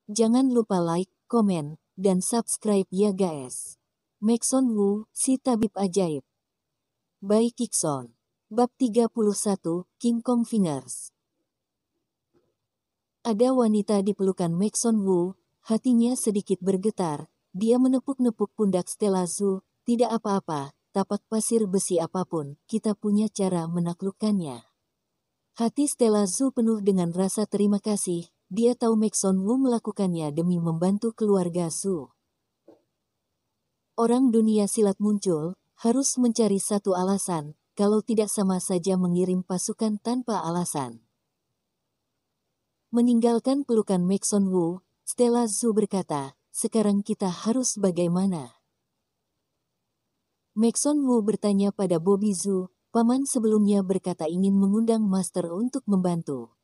Jangan lupa like, komen, dan subscribe ya guys. Maxon Wu, si tabib ajaib. By Kikson. Bab 31, King Kong Fingers. Ada wanita di pelukan Maxon Wu, hatinya sedikit bergetar. Dia menepuk-nepuk pundak Stella Zhu. Tidak apa-apa, tapak pasir besi apapun, kita punya cara menaklukkannya. Hati Stella Zhu penuh dengan rasa terima kasih. Dia tahu Maxon Wu melakukannya demi membantu keluarga Zhu. Orang dunia silat muncul, harus mencari satu alasan, kalau tidak sama saja mengirim pasukan tanpa alasan. Meninggalkan pelukan Maxon Wu, Stella Zhu berkata, sekarang kita harus bagaimana? Maxon Wu bertanya pada Bobby Zhu, paman sebelumnya berkata ingin mengundang master untuk membantu.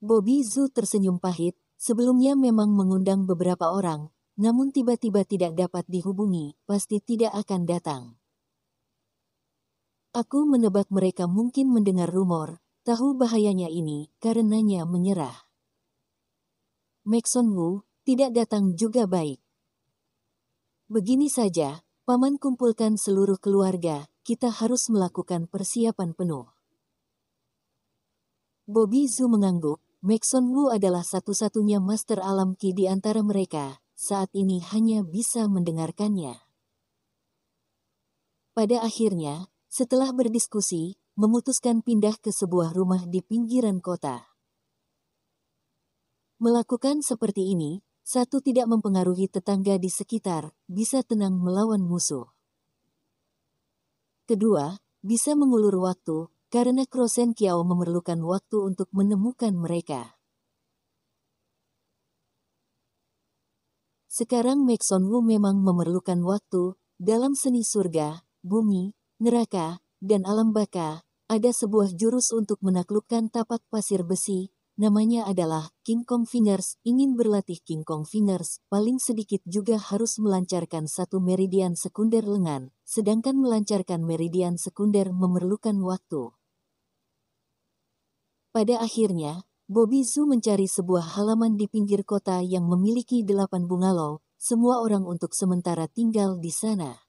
Bobby Zhu tersenyum pahit, sebelumnya memang mengundang beberapa orang, namun tiba-tiba tidak dapat dihubungi, pasti tidak akan datang. Aku menebak mereka mungkin mendengar rumor, tahu bahayanya ini, karenanya menyerah. Maxon Wu, tidak datang juga baik. Begini saja, paman kumpulkan seluruh keluarga, kita harus melakukan persiapan penuh. Bobby Zhu mengangguk. Maxon Wu adalah satu-satunya master alam ki di antara mereka, saat ini hanya bisa mendengarkannya. Pada akhirnya, setelah berdiskusi, memutuskan pindah ke sebuah rumah di pinggiran kota. Melakukan seperti ini, satu tidak mempengaruhi tetangga di sekitar, bisa tenang melawan musuh. Kedua, bisa mengulur waktu, karena Krosen Kiao memerlukan waktu untuk menemukan mereka. Sekarang Maxon Wu memang memerlukan waktu, dalam seni surga, bumi, neraka, dan alam baka, ada sebuah jurus untuk menaklukkan tapak pasir besi, namanya adalah King Kong Fingers. Ingin berlatih King Kong Fingers, paling sedikit juga harus melancarkan satu meridian sekunder lengan, sedangkan melancarkan meridian sekunder memerlukan waktu. Pada akhirnya, Bobby Zhu mencari sebuah halaman di pinggir kota yang memiliki 8 bungalow, semua orang untuk sementara tinggal di sana.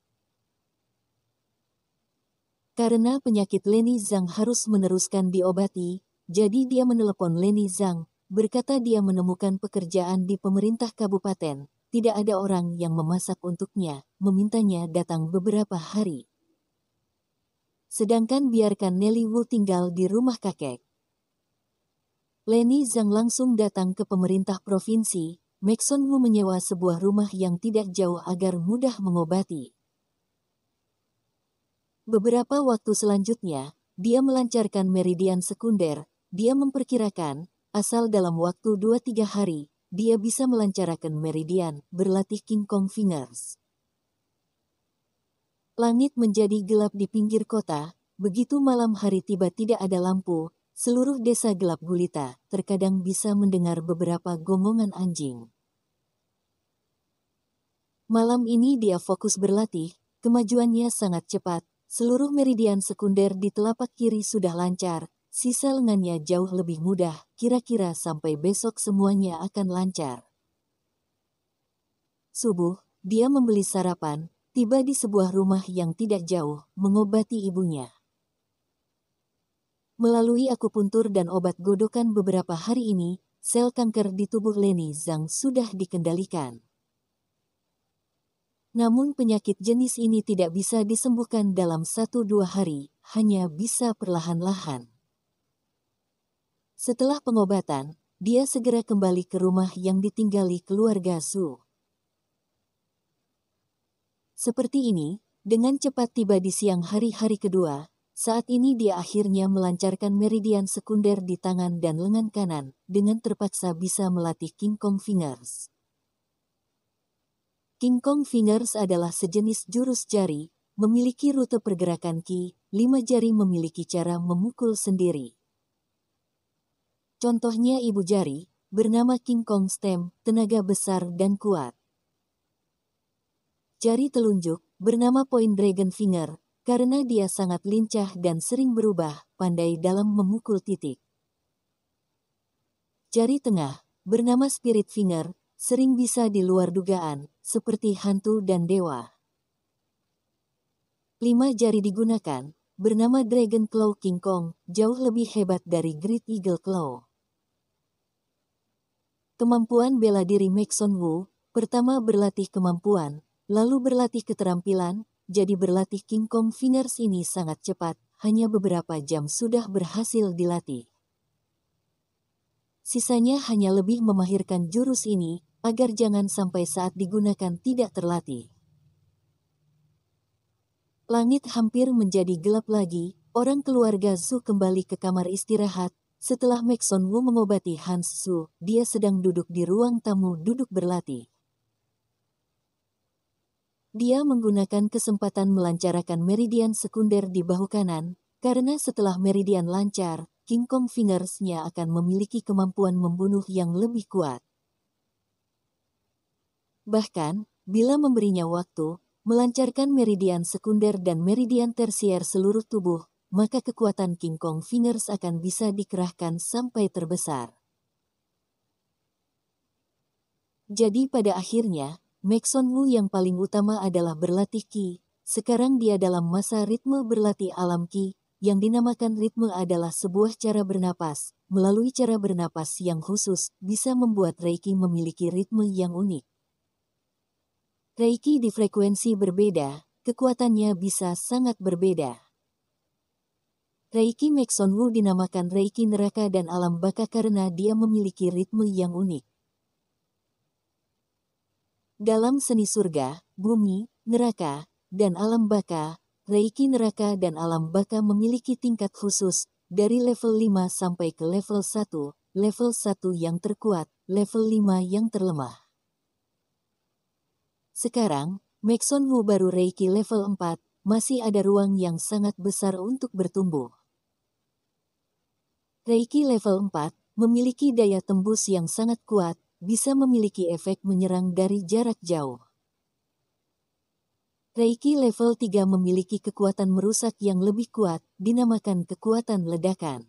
Karena penyakit Leni Zhang harus meneruskan diobati, jadi dia menelepon Leni Zhang, berkata dia menemukan pekerjaan di pemerintah kabupaten, tidak ada orang yang memasak untuknya, memintanya datang beberapa hari. Sedangkan biarkan Nelly Wu tinggal di rumah kakek. Leni Zhang langsung datang ke pemerintah provinsi. Maxon Wu menyewa sebuah rumah yang tidak jauh agar mudah mengobati. Beberapa waktu selanjutnya, dia melancarkan meridian sekunder. Dia memperkirakan, asal dalam waktu 2-3 hari, dia bisa melancarkan meridian, berlatih King Kong Fingers. Langit menjadi gelap di pinggir kota, begitu malam hari tiba tidak ada lampu. Seluruh desa gelap gulita, terkadang bisa mendengar beberapa gongongan anjing. Malam ini dia fokus berlatih, kemajuannya sangat cepat, seluruh meridian sekunder di telapak kiri sudah lancar, sisa lengannya jauh lebih mudah, kira-kira sampai besok semuanya akan lancar. Subuh, dia membeli sarapan, tiba di sebuah rumah yang tidak jauh, mengobati ibunya. Melalui akupuntur dan obat godokan beberapa hari ini, sel kanker di tubuh Leni Zhang sudah dikendalikan. Namun penyakit jenis ini tidak bisa disembuhkan dalam 1-2 hari, hanya bisa perlahan-lahan. Setelah pengobatan, dia segera kembali ke rumah yang ditinggali keluarga Zhu. Seperti ini, dengan cepat tiba di siang hari kedua, saat ini dia akhirnya melancarkan meridian sekunder di tangan dan lengan kanan, dengan terpaksa bisa melatih King Kong Fingers. King Kong Fingers adalah sejenis jurus jari, memiliki rute pergerakan ki, 5 jari memiliki cara memukul sendiri. Contohnya ibu jari, bernama King Kong Stem, tenaga besar dan kuat. Jari telunjuk, bernama Point Dragon Finger, karena dia sangat lincah dan sering berubah, pandai dalam memukul titik. Jari tengah, bernama Spirit Finger, sering bisa di luar dugaan, seperti hantu dan dewa. 5 jari digunakan, bernama Dragon Claw King Kong, jauh lebih hebat dari Great Eagle Claw. Kemampuan bela diri Maxon Wu, pertama berlatih kemampuan, lalu berlatih keterampilan, jadi berlatih King Kong Fingers ini sangat cepat, hanya beberapa jam sudah berhasil dilatih. Sisanya hanya lebih memahirkan jurus ini, agar jangan sampai saat digunakan tidak terlatih. Langit hampir menjadi gelap lagi, orang keluarga Zhu kembali ke kamar istirahat. Setelah Maxon Wu mengobati Hans Zhu, dia sedang duduk di ruang tamu duduk berlatih. Dia menggunakan kesempatan melancarkan meridian sekunder di bahu kanan, karena setelah meridian lancar, King Kong Fingers-nya akan memiliki kemampuan membunuh yang lebih kuat. Bahkan, bila memberinya waktu, melancarkan meridian sekunder dan meridian tersier seluruh tubuh, maka kekuatan King Kong Fingers akan bisa dikerahkan sampai terbesar. Jadi pada akhirnya, Maxon Wu yang paling utama adalah berlatih Qi. Sekarang dia dalam masa ritme berlatih alam Qi, yang dinamakan ritme adalah sebuah cara bernapas. Melalui cara bernapas yang khusus, bisa membuat Reiki memiliki ritme yang unik. Reiki di frekuensi berbeda, kekuatannya bisa sangat berbeda. Reiki Maxon Wu dinamakan Reiki neraka dan alam baka karena dia memiliki ritme yang unik. Dalam seni surga, bumi, neraka, dan alam baka, Reiki neraka dan alam baka memiliki tingkat khusus, dari level 5 sampai ke level 1, level 1 yang terkuat, level 5 yang terlemah. Sekarang, Maxon Wu baru Reiki level 4, masih ada ruang yang sangat besar untuk bertumbuh. Reiki level 4 memiliki daya tembus yang sangat kuat, bisa memiliki efek menyerang dari jarak jauh. Reiki level 3 memiliki kekuatan merusak yang lebih kuat, dinamakan kekuatan ledakan.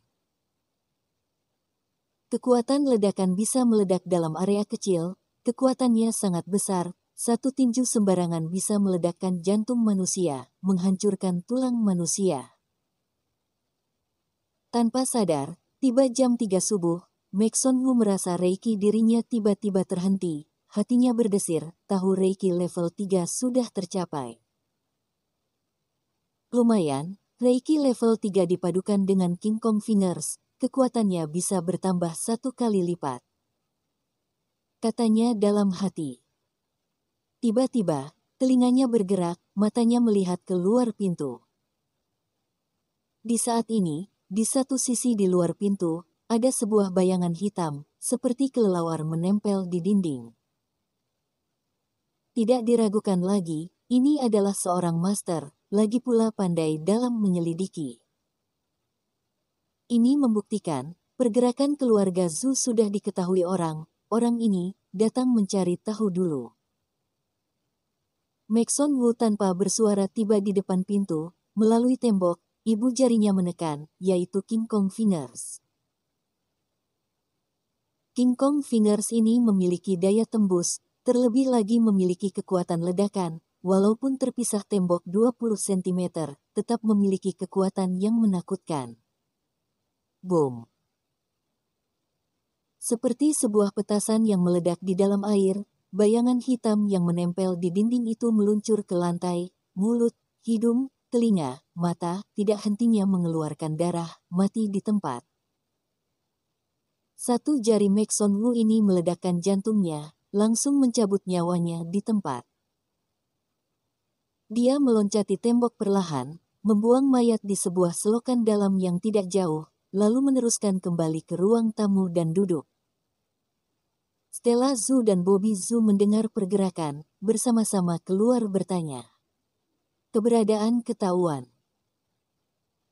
Kekuatan ledakan bisa meledak dalam area kecil, kekuatannya sangat besar, satu tinju sembarangan bisa meledakkan jantung manusia, menghancurkan tulang manusia. Tanpa sadar, tiba jam 3 subuh, Maxon Wu merasa Reiki dirinya tiba-tiba terhenti, hatinya berdesir, tahu Reiki level 3 sudah tercapai. Lumayan, Reiki level 3 dipadukan dengan King Kong Fingers, kekuatannya bisa bertambah 1 kali lipat. Katanya dalam hati. Tiba-tiba, telinganya bergerak, matanya melihat keluar pintu. Di saat ini, di satu sisi di luar pintu, ada sebuah bayangan hitam, seperti kelelawar menempel di dinding. Tidak diragukan lagi, ini adalah seorang master, lagi pula pandai dalam menyelidiki. Ini membuktikan, pergerakan keluarga Zhu sudah diketahui orang ini datang mencari tahu dulu. Maxon Wu tanpa bersuara tiba di depan pintu, melalui tembok, ibu jarinya menekan, yaitu King Kong Fingers. King Kong Fingers ini memiliki daya tembus, terlebih lagi memiliki kekuatan ledakan, walaupun terpisah tembok 20 cm, tetap memiliki kekuatan yang menakutkan. Boom! Seperti sebuah petasan yang meledak di dalam air, bayangan hitam yang menempel di dinding itu meluncur ke lantai, mulut, hidung, telinga, mata, tidak hentinya mengeluarkan darah, mati di tempat. Satu jari Maxon Wu ini meledakkan jantungnya, langsung mencabut nyawanya di tempat. Dia meloncati tembok perlahan, membuang mayat di sebuah selokan dalam yang tidak jauh, lalu meneruskan kembali ke ruang tamu dan duduk. Stella Zhu dan Bobby Zhu mendengar pergerakan, bersama-sama keluar bertanya. Keberadaan ketahuan.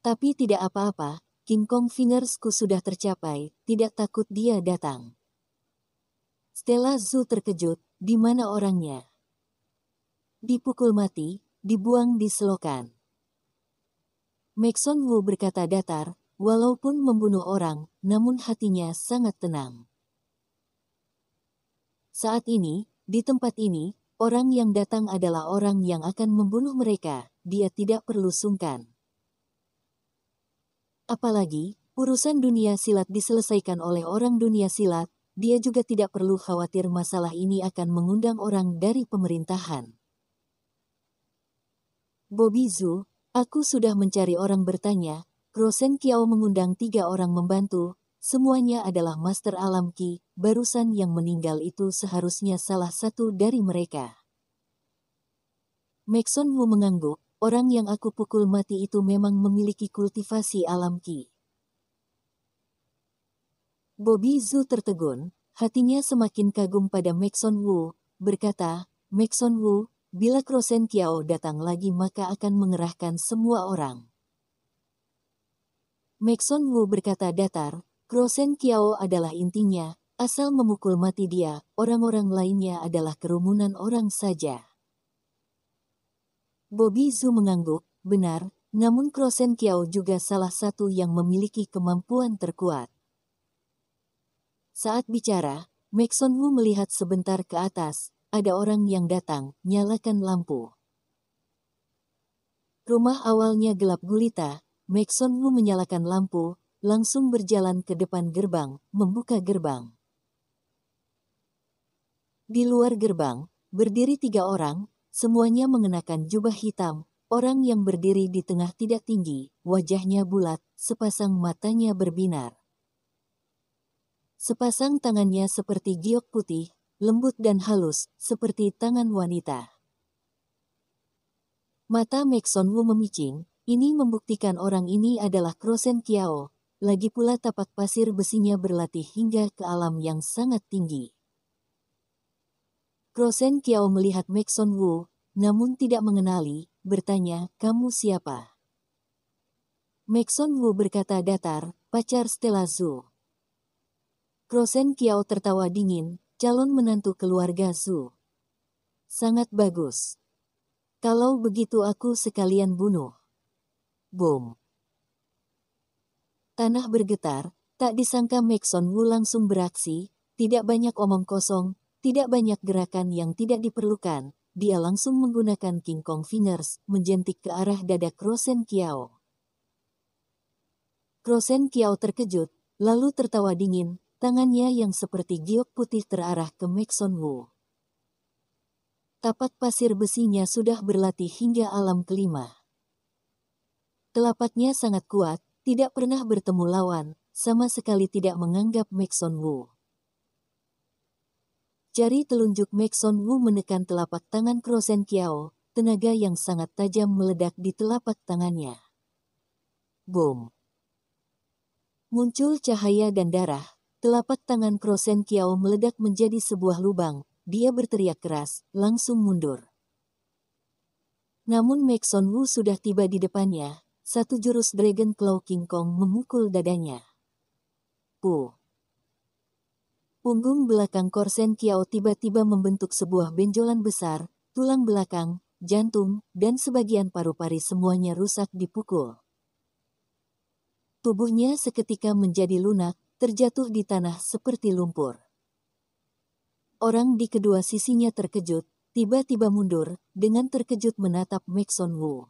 Tapi tidak apa-apa, King Kong Fingersku sudah tercapai, tidak takut dia datang. Stella Zhu terkejut, di mana orangnya? Dipukul mati, dibuang di selokan. Maxon Wu berkata datar, walaupun membunuh orang, namun hatinya sangat tenang. Saat ini, di tempat ini, orang yang datang adalah orang yang akan membunuh mereka, dia tidak perlu sungkan. Apalagi, urusan dunia silat diselesaikan oleh orang dunia silat, dia juga tidak perlu khawatir masalah ini akan mengundang orang dari pemerintahan. Bobby Zhu, aku sudah mencari orang bertanya, Krosen Kiao mengundang 3 orang membantu, semuanya adalah Master Alam Ki, barusan yang meninggal itu seharusnya salah satu dari mereka. Maxon Wu mengangguk, orang yang aku pukul mati itu memang memiliki kultivasi Alam Ki. Bobby Zhu tertegun, hatinya semakin kagum pada Maxon Wu, berkata, Maxon Wu, bila Krosen Kiao datang lagi maka akan mengerahkan semua orang. Maxon Wu berkata datar, Krosen Kiao adalah intinya, asal memukul mati dia, orang-orang lainnya adalah kerumunan orang saja. Bobby Zhu mengangguk, benar, namun Krosen Kiao juga salah satu yang memiliki kemampuan terkuat. Saat bicara, Maxon Wu melihat sebentar ke atas, ada orang yang datang, nyalakan lampu. Rumah awalnya gelap gulita, Maxon Wu menyalakan lampu, langsung berjalan ke depan gerbang, membuka gerbang. Di luar gerbang, berdiri 3 orang, semuanya mengenakan jubah hitam. Orang yang berdiri di tengah tidak tinggi, wajahnya bulat, sepasang matanya berbinar. Sepasang tangannya seperti giok putih, lembut dan halus, seperti tangan wanita. Mata Maxon Wu memicing, ini membuktikan orang ini adalah Krosen Kiao, lagi pula tapak pasir besinya berlatih hingga ke alam yang sangat tinggi. Krosen Kiao melihat Maxon Wu, namun tidak mengenali, bertanya, kamu siapa? Maxon Wu berkata datar, pacar Stella Zhu. Krosen Kiao tertawa dingin, calon menantu keluarga Zhu. Sangat bagus. Kalau begitu aku sekalian bunuh. Boom. Tanah bergetar, tak disangka Maxon Wu langsung beraksi, tidak banyak omong kosong, tidak banyak gerakan yang tidak diperlukan, dia langsung menggunakan King Kong Fingers, menjentik ke arah dada Krosen Kiao. Krosen Kiao terkejut, lalu tertawa dingin, tangannya yang seperti giok putih terarah ke Maxon Wu. Tapak pasir besinya sudah berlatih hingga alam kelima. Telapaknya sangat kuat, tidak pernah bertemu lawan, sama sekali tidak menganggap Maxon Wu. Jari telunjuk Maxon Wu menekan telapak tangan Krosen Kiao, tenaga yang sangat tajam meledak di telapak tangannya. Boom. Muncul cahaya dan darah, telapak tangan Krosen Kiao meledak menjadi sebuah lubang, dia berteriak keras, langsung mundur. Namun Maxon Wu sudah tiba di depannya. Satu jurus Dragon Claw King Kong memukul dadanya. Puh. Punggung belakang Krosen Kiao tiba-tiba membentuk sebuah benjolan besar, tulang belakang, jantung, dan sebagian paru-pari semuanya rusak dipukul. Tubuhnya seketika menjadi lunak, terjatuh di tanah seperti lumpur. Orang di kedua sisinya terkejut, tiba-tiba mundur, dengan terkejut menatap Maxon Wu.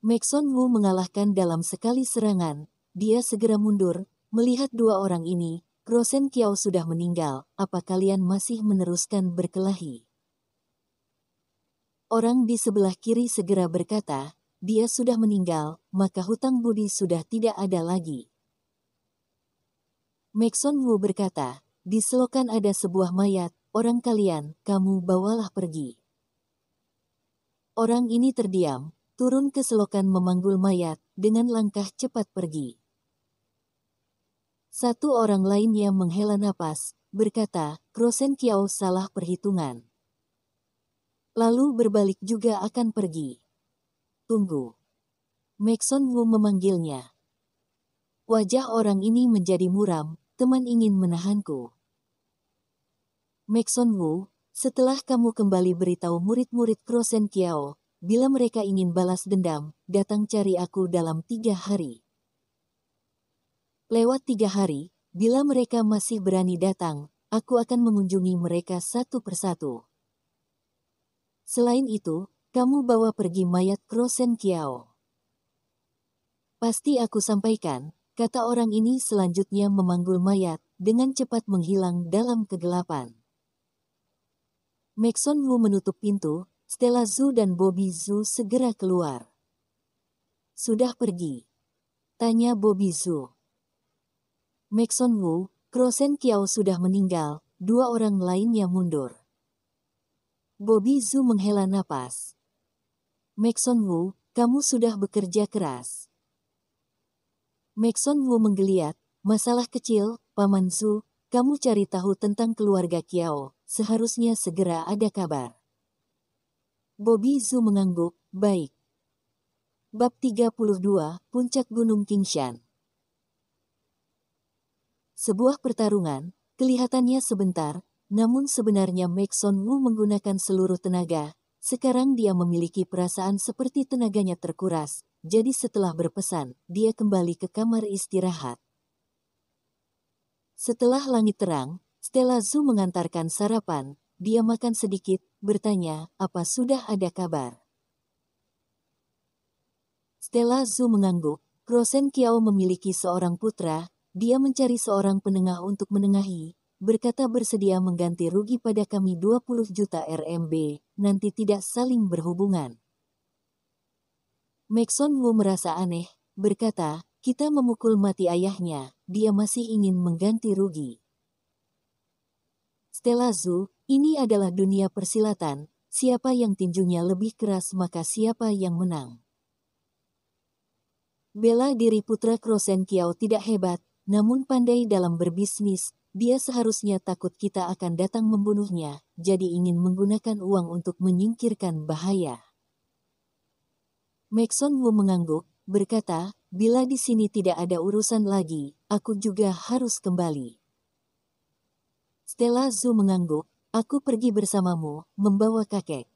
Maxon Wu mengalahkan dalam sekali serangan, dia segera mundur, melihat 2 orang ini, Krosen Kiao sudah meninggal, apa kalian masih meneruskan berkelahi? Orang di sebelah kiri segera berkata, dia sudah meninggal, maka hutang budi sudah tidak ada lagi. Maxon Wu berkata, di selokan ada sebuah mayat, orang kalian, kamu bawalah pergi. Orang ini terdiam, turun ke selokan memanggul mayat, dengan langkah cepat pergi. Satu orang lainnya menghela napas, berkata, Krosen Kiao salah perhitungan. Lalu berbalik juga akan pergi. Tunggu. Maxon Wu memanggilnya. Wajah orang ini menjadi muram, teman ingin menahanku. Maxon Wu, setelah kamu kembali beritahu murid-murid Krosen Kiao, bila mereka ingin balas dendam, datang cari aku dalam 3 hari. Lewat 3 hari, bila mereka masih berani datang, aku akan mengunjungi mereka satu persatu. Selain itu, kamu bawa pergi mayat Krosen Kiao. Pasti aku sampaikan, kata orang ini selanjutnya memanggul mayat, dengan cepat menghilang dalam kegelapan. Maxon Wu menutup pintu, Stella Zhu dan Bobby Zhu segera keluar. Sudah pergi? Tanya Bobby Zhu. Maxon Wu, Krosen Kiao sudah meninggal, dua orang lainnya mundur. Bobby Zhu menghela napas. Maxon Wu, kamu sudah bekerja keras. Maxon Wu menggeliat, masalah kecil, Paman Zhu, kamu cari tahu tentang keluarga Kiao, seharusnya segera ada kabar. Bobby Zhu mengangguk, baik. Bab 32, Puncak Gunung Qingshan. Sebuah pertarungan, kelihatannya sebentar, namun sebenarnya Maxon Wu menggunakan seluruh tenaga. Sekarang dia memiliki perasaan seperti tenaganya terkuras, jadi setelah berpesan, dia kembali ke kamar istirahat. Setelah langit terang, Stella Zhu mengantarkan sarapan, dia makan sedikit, bertanya, apa sudah ada kabar? Stella Zhu mengangguk, Krosen Kiao memiliki seorang putra, dia mencari seorang penengah untuk menengahi, berkata bersedia mengganti rugi pada kami 20 juta RMB, nanti tidak saling berhubungan. Maxon Wu merasa aneh, berkata, kita memukul mati ayahnya, dia masih ingin mengganti rugi. Stella Zhu, ini adalah dunia persilatan, siapa yang tinjunya lebih keras maka siapa yang menang. Bela diri putra Krosen Kiao tidak hebat, namun pandai dalam berbisnis, dia seharusnya takut kita akan datang membunuhnya, jadi ingin menggunakan uang untuk menyingkirkan bahaya. Maxon Wu mengangguk, berkata, bila di sini tidak ada urusan lagi, aku juga harus kembali. Stella Zhu mengangguk, aku pergi bersamamu, membawa kakek.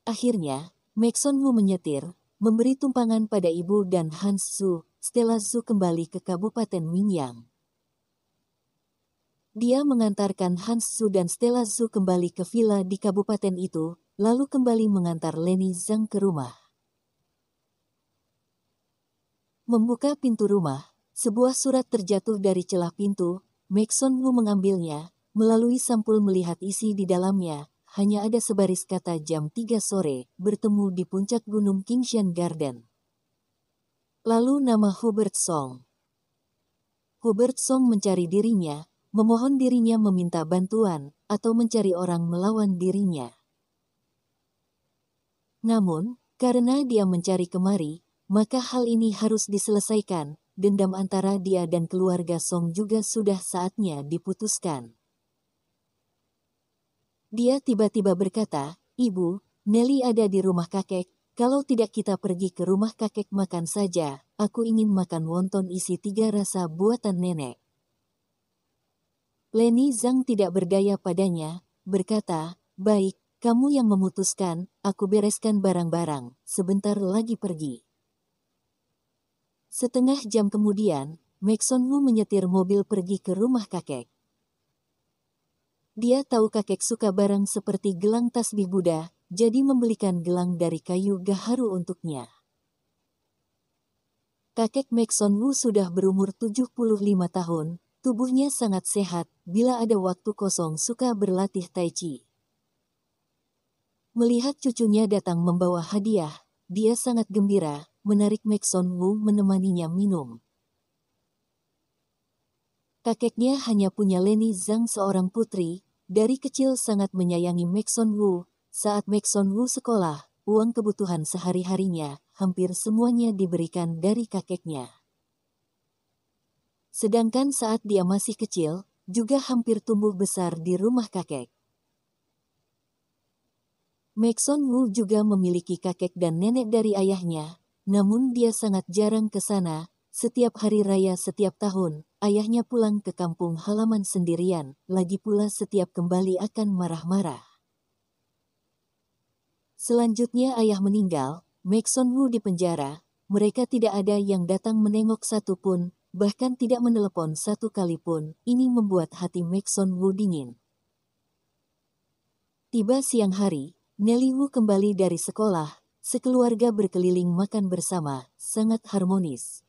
Akhirnya, Maxon Wu menyetir, memberi tumpangan pada ibu dan Hans Zhu. Stella Zhu kembali ke Kabupaten Mingyang. Dia mengantarkan Hans Zhu dan Stella Zhu kembali ke villa di kabupaten itu, lalu kembali mengantar Leni Zhang ke rumah. Membuka pintu rumah, sebuah surat terjatuh dari celah pintu, Maxon Wu mengambilnya, melalui sampul melihat isi di dalamnya, hanya ada sebaris kata jam 3 sore, bertemu di puncak gunung Qingshan Garden. Lalu nama Hubert Song. Hubert Song mencari dirinya, memohon dirinya meminta bantuan, atau mencari orang melawan dirinya. Namun, karena dia mencari kemari, maka hal ini harus diselesaikan, dendam antara dia dan keluarga Song juga sudah saatnya diputuskan. Dia tiba-tiba berkata, Ibu, Nelly ada di rumah kakek, kalau tidak kita pergi ke rumah kakek makan saja, aku ingin makan wonton isi 3 rasa buatan nenek. Leni Zhang tidak berdaya padanya, berkata, baik, kamu yang memutuskan, aku bereskan barang-barang, sebentar lagi pergi. Setengah jam kemudian, Maxon Wu menyetir mobil pergi ke rumah kakek. Dia tahu kakek suka barang seperti gelang tasbih Buddha, jadi membelikan gelang dari kayu gaharu untuknya. Kakek Maxon Wu sudah berumur 75 tahun, tubuhnya sangat sehat, bila ada waktu kosong suka berlatih tai chi. Melihat cucunya datang membawa hadiah, dia sangat gembira, menarik Maxon Wu menemaninya minum. Kakeknya hanya punya Leni Zhang seorang putri, dari kecil sangat menyayangi Maxon Wu. Saat Maxon Wu sekolah, uang kebutuhan sehari-harinya, hampir semuanya diberikan dari kakeknya. Sedangkan saat dia masih kecil, juga hampir tumbuh besar di rumah kakek. Maxon Wu juga memiliki kakek dan nenek dari ayahnya, namun dia sangat jarang ke sana. Setiap hari raya setiap tahun, ayahnya pulang ke kampung halaman sendirian, lagi pula setiap kembali akan marah-marah. Selanjutnya ayah meninggal, Maxon Wu dipenjara, mereka tidak ada yang datang menengok satupun, bahkan tidak menelepon satu kali pun. Ini membuat hati Mek Son Woo dingin. Tiba siang hari, Nelly Wu kembali dari sekolah. Sekeluarga berkeliling makan bersama, sangat harmonis.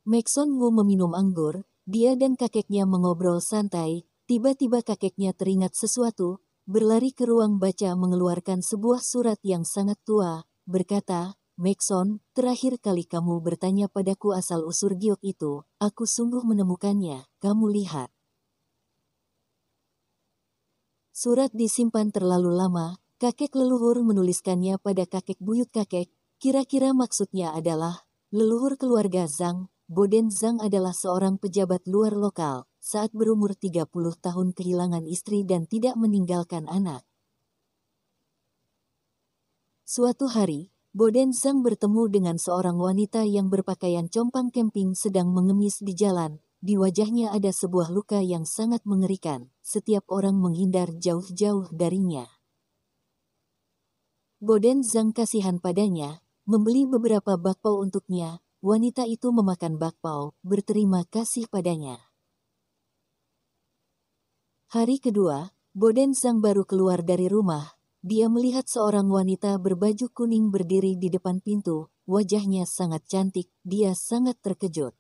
Mek Son Woo meminum anggur, dia dan kakeknya mengobrol santai. Tiba-tiba kakeknya teringat sesuatu, berlari ke ruang baca mengeluarkan sebuah surat yang sangat tua, berkata, Mek Son, terakhir kali kamu bertanya padaku asal-usul giok itu, aku sungguh menemukannya, kamu lihat. Surat disimpan terlalu lama, kakek leluhur menuliskannya pada kakek buyut kakek, kira-kira maksudnya adalah, leluhur keluarga Zhang, Boden Zhang adalah seorang pejabat luar lokal, saat berumur 30 tahun kehilangan istri dan tidak meninggalkan anak. Suatu hari, Boden Zhang bertemu dengan seorang wanita yang berpakaian compang camping sedang mengemis di jalan. Di wajahnya ada sebuah luka yang sangat mengerikan. Setiap orang menghindar jauh-jauh darinya. Boden Zhang kasihan padanya, membeli beberapa bakpao untuknya. Wanita itu memakan bakpao, berterima kasih padanya. Hari kedua, Boden Zhang baru keluar dari rumah. Dia melihat seorang wanita berbaju kuning berdiri di depan pintu. Wajahnya sangat cantik, dia sangat terkejut.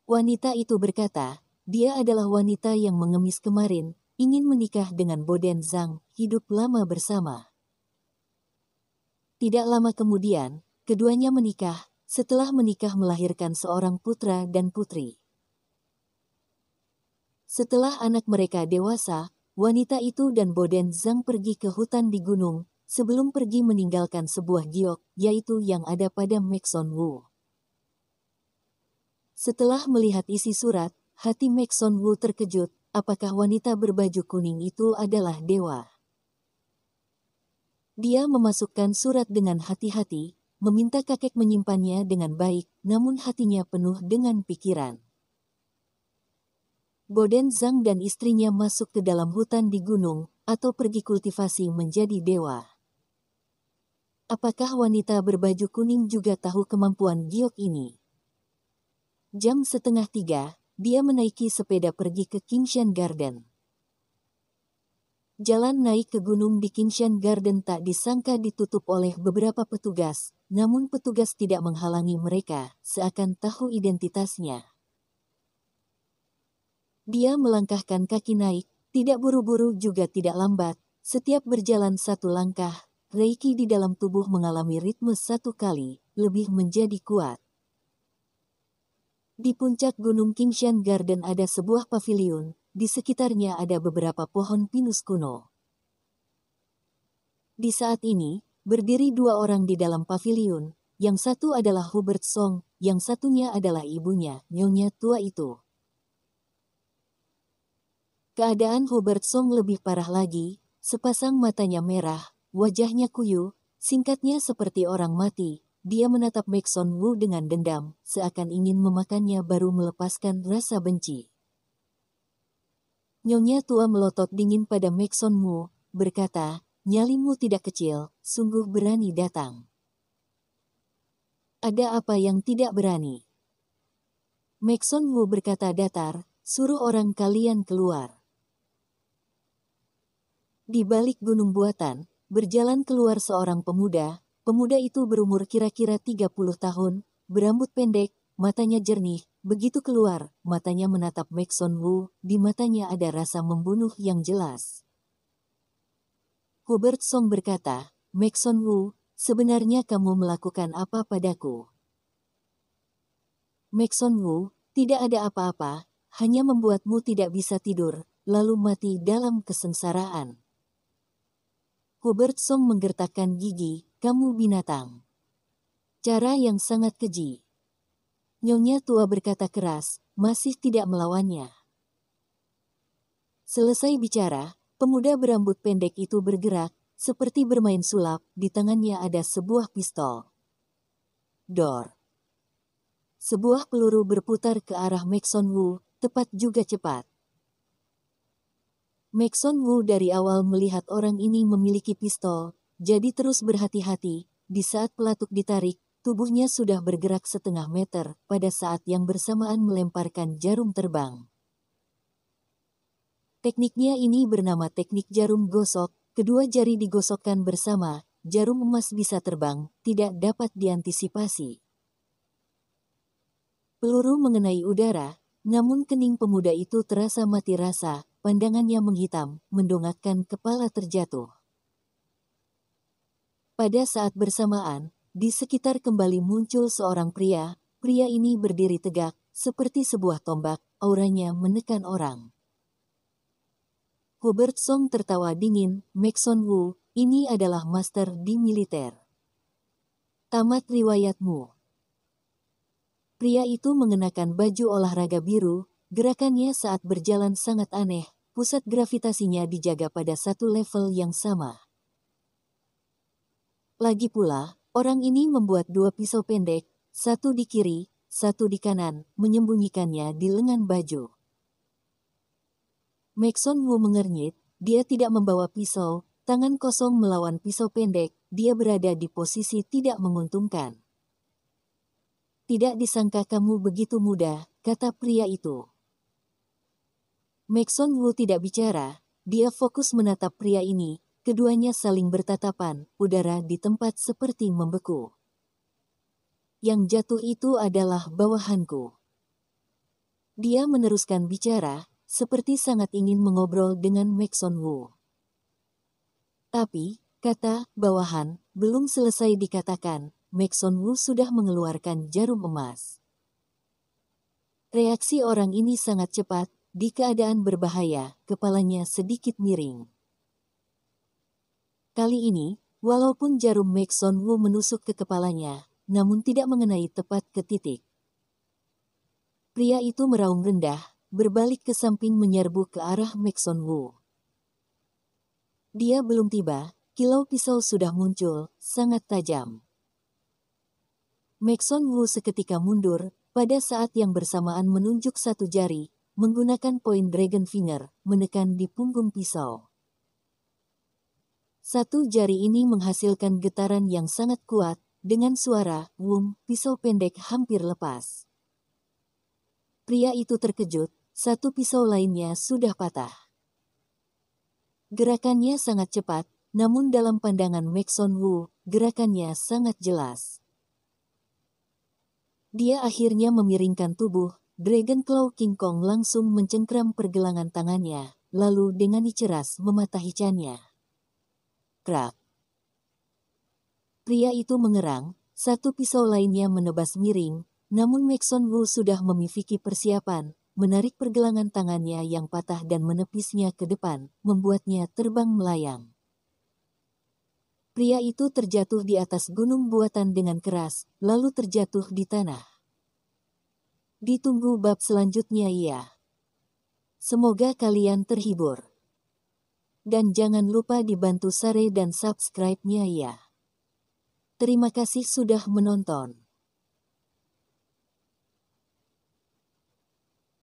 Wanita itu berkata, dia adalah wanita yang mengemis kemarin, ingin menikah dengan Boden Zhang, hidup lama bersama. Tidak lama kemudian, keduanya menikah. Setelah menikah melahirkan seorang putra dan putri. Setelah anak mereka dewasa, wanita itu dan Boden Zhang pergi ke hutan di gunung, sebelum pergi meninggalkan sebuah giok, yaitu yang ada pada Mek Son Woo. Setelah melihat isi surat, hati Mek Son Woo terkejut, apakah wanita berbaju kuning itu adalah dewa? Dia memasukkan surat dengan hati-hati, meminta kakek menyimpannya dengan baik, namun hatinya penuh dengan pikiran. Boden Zhang dan istrinya masuk ke dalam hutan di gunung, atau pergi kultivasi menjadi dewa. Apakah wanita berbaju kuning juga tahu kemampuan giok ini? Jam 2:30, dia menaiki sepeda pergi ke Kingshan Garden. Jalan naik ke gunung di Kingshan Garden tak disangka ditutup oleh beberapa petugas, namun petugas tidak menghalangi mereka, seakan tahu identitasnya. Dia melangkahkan kaki naik, tidak buru-buru juga tidak lambat. Setiap berjalan satu langkah, Reiki di dalam tubuh mengalami ritme satu kali, lebih menjadi kuat. Di puncak gunung Kingshan Garden ada sebuah paviliun, di sekitarnya ada beberapa pohon pinus kuno. Di saat ini, berdiri dua orang di dalam paviliun, yang satu adalah Hubert Song, yang satunya adalah ibunya, nyonya tua itu. Keadaan Hubert Song lebih parah lagi, sepasang matanya merah, wajahnya kuyu, singkatnya seperti orang mati. Dia menatap Mek Son Woo dengan dendam, seakan ingin memakannya baru melepaskan rasa benci. Nyonya tua melotot dingin pada Mek Son Woo, berkata, nyalimu tidak kecil, sungguh berani datang. Ada apa yang tidak berani? Mek Son Woo berkata datar, suruh orang kalian keluar. Di balik gunung buatan, berjalan keluar seorang pemuda. Pemuda itu berumur kira-kira 30 tahun, berambut pendek, matanya jernih. Begitu keluar, matanya menatap Mek Son Woo, di matanya ada rasa membunuh yang jelas. Hubert Song berkata, Mek Son Woo, sebenarnya kamu melakukan apa padaku? Mek Son Woo, tidak ada apa-apa, hanya membuatmu tidak bisa tidur, lalu mati dalam kesengsaraan. Hubert Song menggertakkan gigi, kamu binatang. Cara yang sangat keji. Nyonya tua berkata keras, masih tidak melawannya. Selesai bicara, pemuda berambut pendek itu bergerak, seperti bermain sulap, di tangannya ada sebuah pistol. Dor. Sebuah peluru berputar ke arah Mek Son Woo, tepat juga cepat. Mek Son Woo dari awal melihat orang ini memiliki pistol, jadi terus berhati-hati. Di saat pelatuk ditarik, tubuhnya sudah bergerak setengah meter pada saat yang bersamaan melemparkan jarum terbang. Tekniknya ini bernama teknik jarum gosok, kedua jari digosokkan bersama, jarum emas bisa terbang, tidak dapat diantisipasi. Peluru mengenai udara, namun kening pemuda itu terasa mati rasa, pandangannya menghitam, mendongakkan kepala terjatuh. Pada saat bersamaan, di sekitar kembali muncul seorang pria, pria ini berdiri tegak, seperti sebuah tombak, auranya menekan orang. Hubert Song tertawa dingin, Maxon Wu, ini adalah master di militer. Tamat riwayatmu. Pria itu mengenakan baju olahraga biru, gerakannya saat berjalan sangat aneh, pusat gravitasinya dijaga pada satu level yang sama. Lagi pula, orang ini membuat dua pisau pendek, satu di kiri, satu di kanan, menyembunyikannya di lengan baju. Maxon Wu mengernyit, dia tidak membawa pisau, tangan kosong melawan pisau pendek, dia berada di posisi tidak menguntungkan. Tidak disangka kamu begitu mudah, kata pria itu. Maxon Wu tidak bicara, dia fokus menatap pria ini, keduanya saling bertatapan, udara di tempat seperti membeku. Yang jatuh itu adalah bawahanku. Dia meneruskan bicara, seperti sangat ingin mengobrol dengan Maxon Wu. Tapi, kata bawahan, belum selesai dikatakan, Maxon Wu sudah mengeluarkan jarum emas. Reaksi orang ini sangat cepat, di keadaan berbahaya, kepalanya sedikit miring. Kali ini, walaupun jarum Maxon Wu menusuk ke kepalanya, namun tidak mengenai tepat ke titik. Pria itu meraung rendah, berbalik ke samping menyerbu ke arah Maxon Wu. Dia belum tiba, kilau pisau sudah muncul, sangat tajam. Maxon Wu seketika mundur, pada saat yang bersamaan menunjuk satu jari, menggunakan poin Dragon Finger, menekan di punggung pisau. Satu jari ini menghasilkan getaran yang sangat kuat, dengan suara, wum, pisau pendek hampir lepas. Pria itu terkejut, satu pisau lainnya sudah patah. Gerakannya sangat cepat, namun dalam pandangan Maxon Wu, gerakannya sangat jelas. Dia akhirnya memiringkan tubuh, Dragon Claw King Kong langsung mencengkram pergelangan tangannya, lalu dengan ceras mematahikannya. Krak. Pria itu mengerang, satu pisau lainnya menebas miring, namun Maxon Wu sudah memiliki persiapan, menarik pergelangan tangannya yang patah dan menepisnya ke depan, membuatnya terbang melayang. Pria itu terjatuh di atas gunung buatan dengan keras, lalu terjatuh di tanah. Ditunggu bab selanjutnya ya. Semoga kalian terhibur. Dan jangan lupa dibantu share dan subscribe-nya ya. Terima kasih sudah menonton.